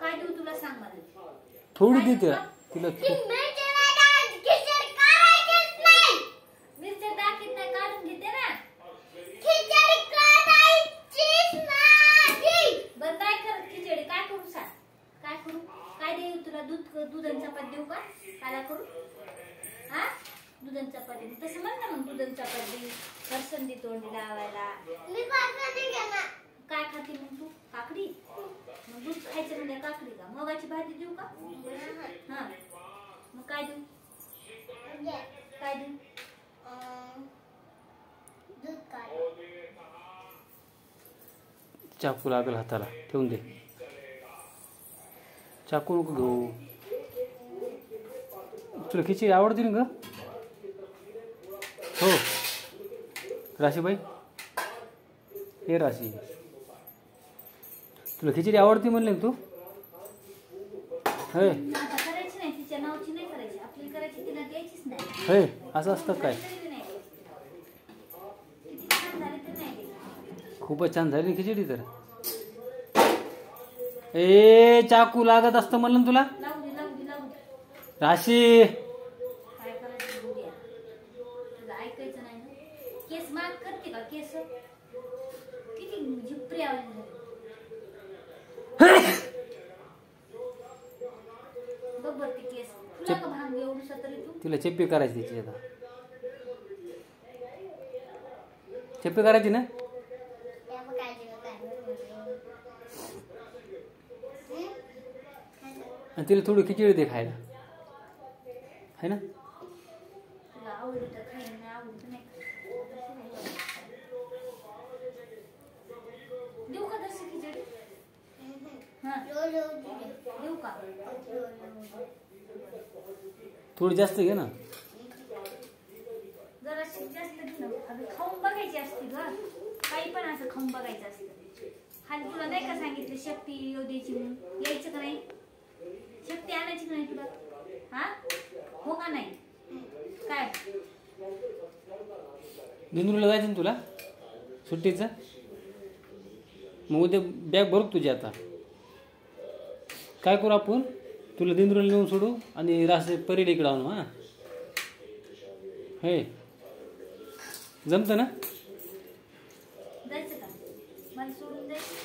काय देऊ तुला सांग मला. थोडी दे तिला. मिरच्या टाकीत नाही काढून घेते ना. बरं काय कर खिचडी काय करू सांग. काय करू काय देऊ तुला. दूध आणि चपाती देऊ का. काय करू हा दूध आणि चपाती. तसं म्हण ना मग दूध आणि चपाती फरसंदी तोंडी लावायला. काय खाते मग तू. काकडी. मग दूध खायचं म्हणजे काकडी का. मुगाची भाजी देऊ का. हा मग काय देऊ. काय देऊ. चाकू लागेल हाताला. ठेवून दे. चाकू नको घेऊ. तुला खिचडी आवडते ना ग. हो राशीबाई. हे राशी तुला खिचडी आवडते म्हणले तू. हे करायची नाही तिच्या नावाची नाही करायची. आपली करायची तिला द्यायचीच नाही. हे असं असतं काय. खूपच छान झाली खिचडी तर. ए चाकू लागत असतं म्हणलं तुला. राशी काय करायचं बघूया. तुला ऐकायचं नाही ना. केस माग करते का. केस किती झिपरी आवाज बघ बर ते केस. तुला का भांग एवढं तरी तू. तिला चेप्पी करायची तिची आता. चेप्पी करायची ना. आणि तिला थोडी खिचडी दे खायला. है ना. तुला आवडली तर खाईन नाही आवडली तर नाही. देऊ का तशी खिचडी. हा देऊ का. थोडी जास्त घे ना. जराशी जास्त घे ना. अगं खाऊन बघायची असते ग. काही पण असं खाऊन बघायचं असतं. खाली तुला नाही का सांगितलं शक्ती येऊ द्यायची म्हणून. यायचं का नाही. शक्ती आणायची का नाही तुला. हा हो का नाही. काय दिंडूरला जायचं ना तुला सुट्टीचं. मग उद्या बॅग भरू तुझी आता. काय करू आपण. तुला दिंडूरला नेऊन सोडू आणि रास परीला इकडं आणू. हा हे जमतं ना. जायचं का मला सोडून जायचं.